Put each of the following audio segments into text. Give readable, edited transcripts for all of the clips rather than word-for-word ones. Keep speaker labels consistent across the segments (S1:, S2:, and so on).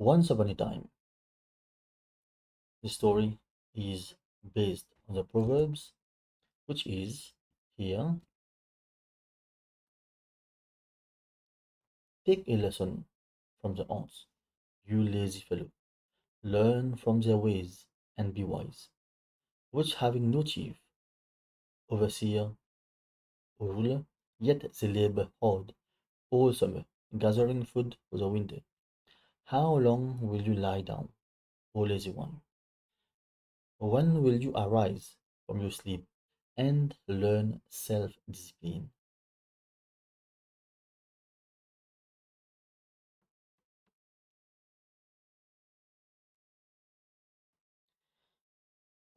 S1: Once upon a time, the story is based on the Proverbs, which is here. Take a lesson from the ants, you lazy fellow. Learn from their ways and be wise, which having no chief, overseer, or ruler, yet they labor hard all summer, gathering food for the winter. How long will you lie down, O lazy one? When will you arise from your sleep and learn self-discipline?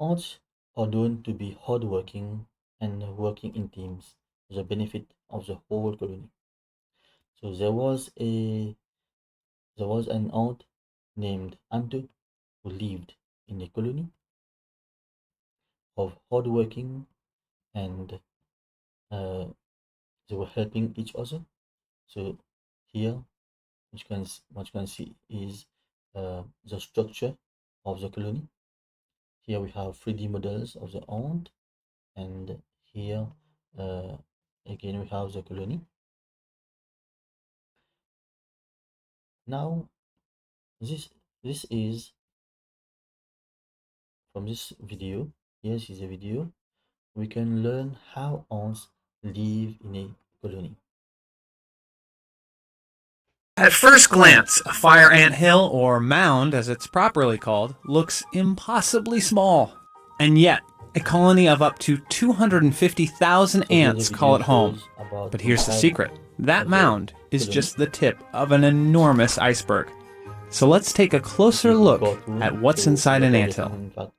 S1: Ants are known to be hardworking and working in teams for the benefit of the whole colony. So there was an ant named Anto who lived in a colony of hardworking and uh, they were helping each other. So here, what you can see is the structure of the colony. Here we have 3D models of the ant, and here uh, again we have the colony. Now this this is from this video. Yes, is a video. We can learn how ants live in a colony.
S2: At first glance, a fire ant hill, or mound as it's properly called, looks impossibly small. And yet, a colony of up to 250,000
S1: So here the
S2: ants call
S1: video
S2: it home.
S1: shows about
S2: But here's the
S1: inside
S2: secret. That
S1: of the
S2: mound is
S1: colony.
S2: just the tip of an enormous iceberg. So let's take a
S1: This
S2: closer
S1: is a
S2: look
S1: cartoon,
S2: at what's
S1: so
S2: inside
S1: that's
S2: an
S1: how they
S2: anthill.
S1: can in fact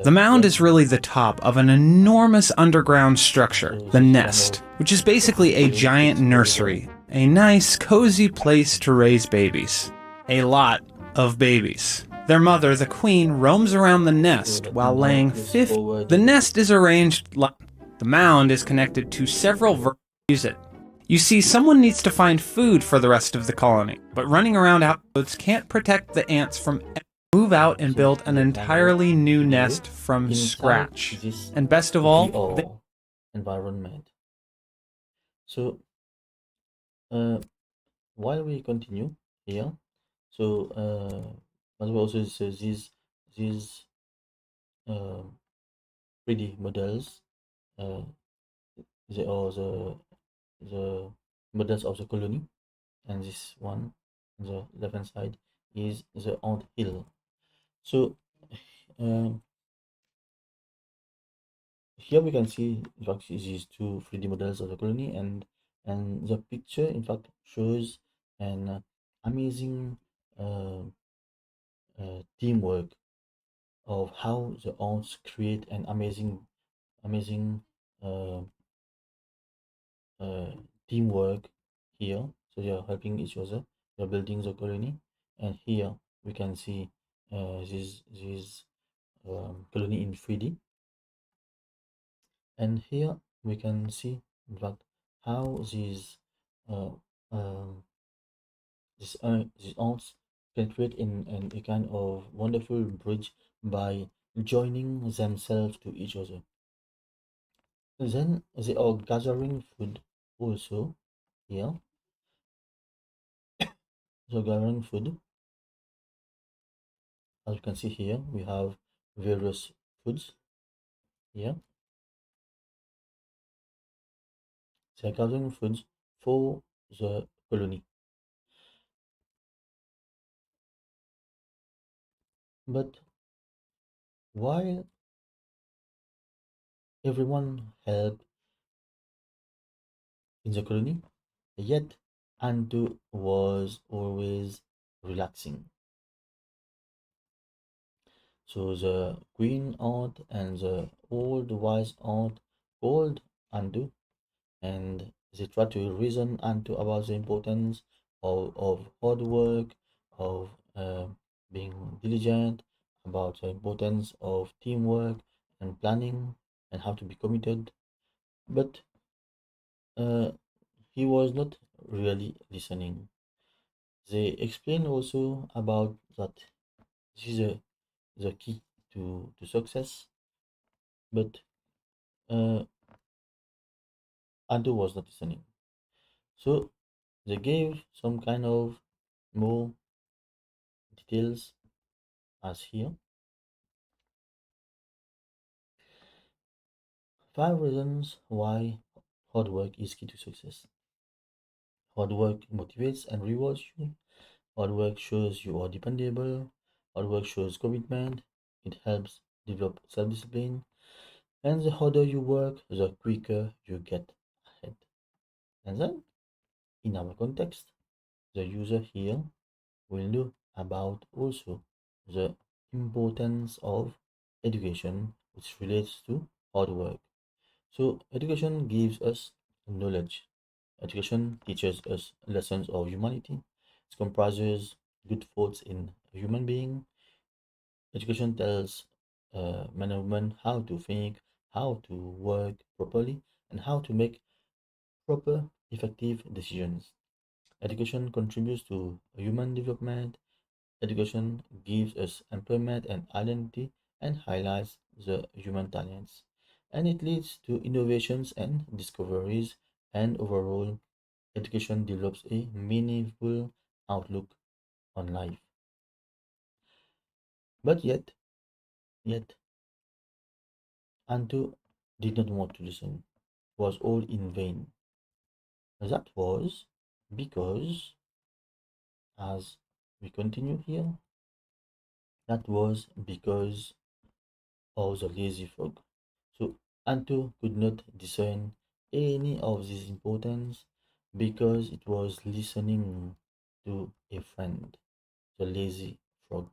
S2: The mound
S1: get.
S2: is really the top of an enormous underground structure,
S1: So
S2: the
S1: this
S2: nest, which is basically a
S1: colony
S2: giant
S1: fits very well.
S2: nursery, a nice, cozy place to raise babies. A lot of babies. Their mother, the queen, roams around the nest
S1: So
S2: while
S1: now
S2: laying
S1: let's
S2: 50.
S1: forward.
S2: The nest is arranged like the mound is connected to several use it. You see, someone needs to find food for the rest of the colony, but running around outposts can't protect the ants from move out and
S1: So
S2: build
S1: this
S2: an
S1: is a
S2: entirely
S1: kind of
S2: new
S1: video.
S2: nest from
S1: Inside
S2: scratch.
S1: this
S2: And best of all,
S1: VR environment. So while we continue here, so as well also so these 3D models, uh, they are the models of the colony, and this one on the left hand side is the ant hill. So um, here we can see in fact these two 3D models of the colony, and the picture in fact shows an amazing uh, teamwork of how the ants create an amazing uh, uh, teamwork here. So they are helping each other. They are building the colony, and here we can see this colony in 3D. And here we can see in fact how uh, um, these ants can create in a kind of wonderful bridge by joining themselves to each other. Then they are gathering food also here. So gathering food, as you can see here, we have various foods here. They are gathering foods for the colony. But while everyone helped in the colony, yet Anto was always relaxing. So the queen aunt and the old wise aunt called Anto, and they tried to reason Anto about the importance of hard work, of being diligent, about the importance of teamwork and planning, and how to be committed. But uh, he was not really listening. They explained also about that this is the key to success, but uh, Anto was not listening. So they gave some kind of more details as here. 5 reasons why hard work is key to success. Hard work motivates and rewards you. Hard work shows you are dependable. Hard work shows commitment. It helps develop self discipline. And the harder you work, the quicker you get ahead. And then, in our context, the user here will know about also the importance of education, which relates to hard work. So, education gives us knowledge. Education teaches us lessons of humanity. It comprises good thoughts in a human being. Education tells men and women how to think, how to work properly, and how to make proper, effective decisions. Education contributes to human development. Education gives us employment and identity and highlights the human talents. And it leads to innovations and discoveries. And overall, education develops a meaningful outlook on life. But yet, Anto did not want to listen. It was all in vain. That was because, as we continue here, that was because of the lazy frog. So Anto could not discern any of this importance because it was listening to a friend, the lazy frog.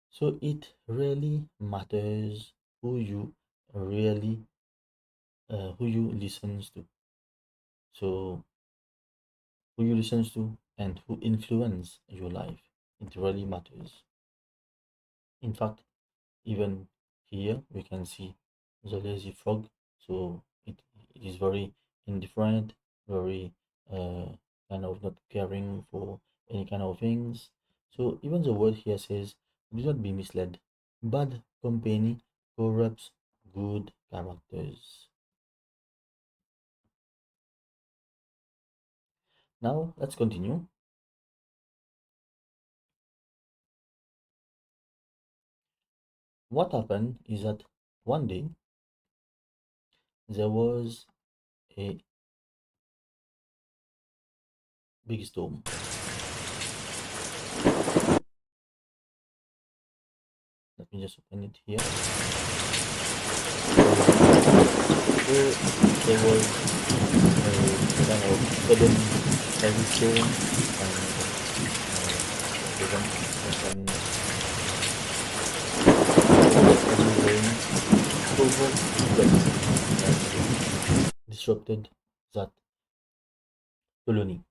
S1: So it really matters who you really who you listens to. So who you listens to and who influence your life. It really matters. In fact, even here we can see the lazy frog. So it is very indifferent, very uh, kind of not caring for any kind of things. So even the word here says, do not be misled. Bad company corrupts good characters. Now let's continue. What happened is that one day there was a big storm. Let me just open it here. So there was a kind of sudden heavy storm and then heavy rain over and disrupted that colony.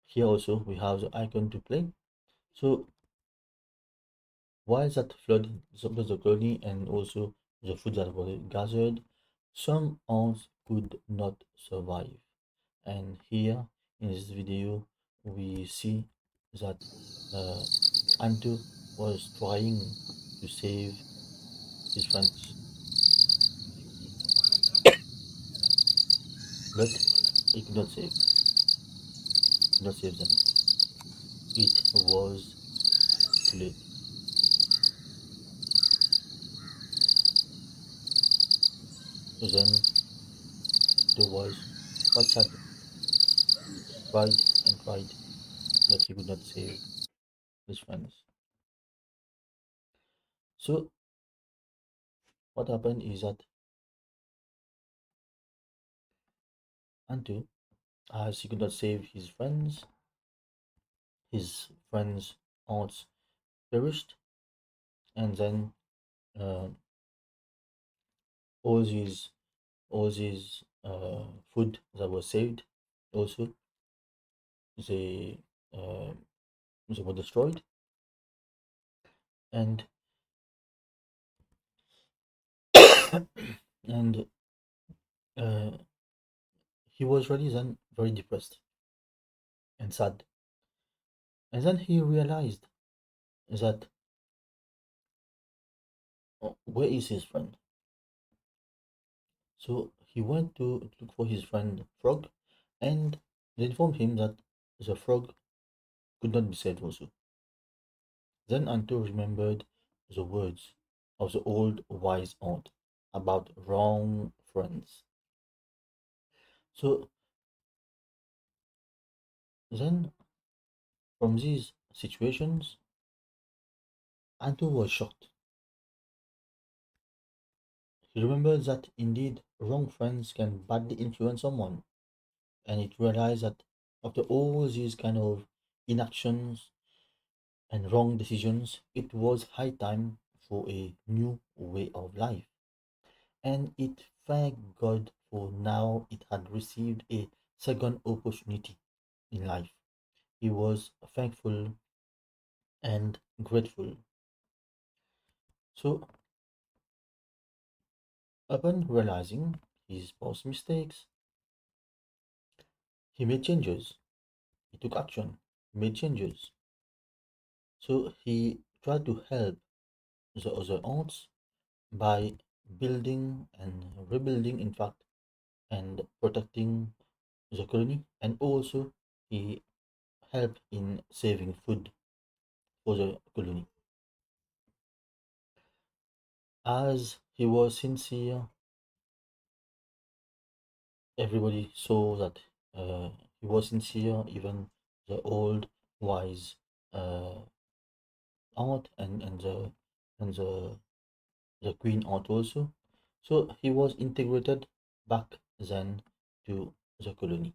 S1: Here also we have the icon to play. So while that flood disrupted the colony and also the food that was gathered, some ants could not survive. And here in this video we see that uh, Anto was trying to save his friends, but he could not save them. It was too late. So then Anto was quite sad. He cried, but he could not save his friends. So what happened is that Anto, as he could not save his friends' aunts perished, and then uh, all these food that was saved also they uh, they were destroyed, and and uh, he was really then very depressed. and sad. And then he realized that where is his friend? So he went to look for his friend Frog, and they informed him that the frog could not be saved also. Then Anto remembered the words of the old wise aunt about wrong friends. So then, from these situations, Anto was shocked. He remembered that indeed wrong friends can badly influence someone, and it realized that after all these kind of inactions and wrong decisions, it was high time for a new way of life. And it thanked God for now it had received a second opportunity in life. He was thankful and grateful. So, upon realizing his past mistakes, he made changes. He took action, made changes. So, he tried to help the other aunts by building and rebuilding, in fact, and protecting the colony. And also, he helped in saving food for the colony. As he was sincere, everybody saw that he was sincere, even the old wise uh, aunt and the queen aunt also. So he was integrated back then to the colony.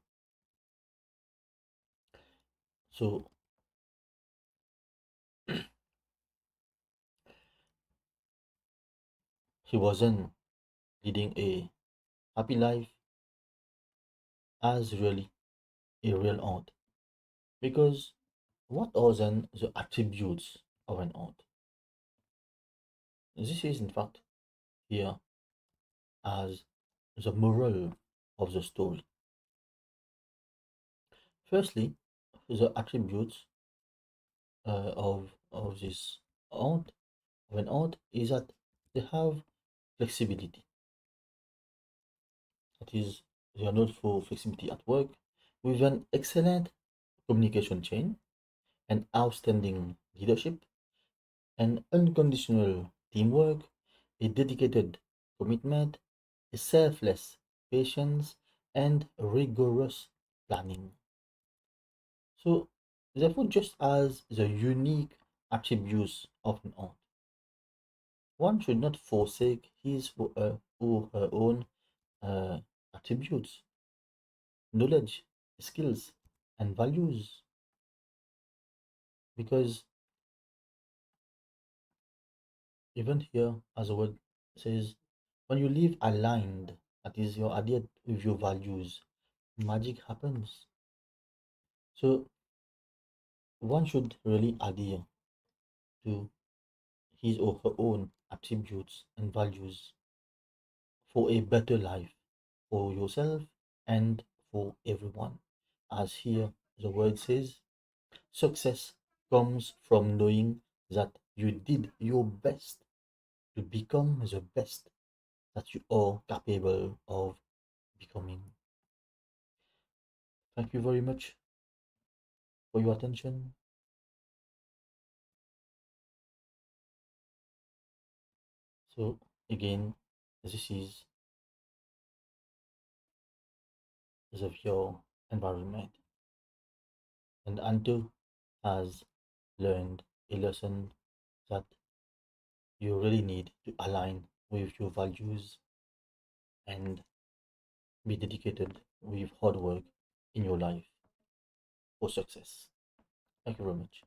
S1: So he wasn't leading a happy life as really a real aunt. Because what are then the attributes of an aunt? This is in fact here as the moral of the story. Firstly, the attributes of this aunt of an aunt is that they have flexibility. That is, they are known for flexibility at work, with an excellent communication chain, an outstanding leadership, an unconditional teamwork, a dedicated commitment, a selfless patience, and rigorous planning. So, therefore, just as the unique attributes of an art, one should not forsake his or her own uh, attributes, knowledge, skills, and values, because even here, as the word says, when you live aligned, that is, your idea with your values, magic happens. So, one should really adhere to his or her own attributes and values for a better life for yourself and for everyone. As here the word says, success comes from knowing that you did your best to become the best that you are capable of becoming. Thank you very much for your attention. So, again, this is the pure environment, and Anto has learned a lesson that you really need to align with your values and be dedicated with hard work in your life for success. Thank you very much.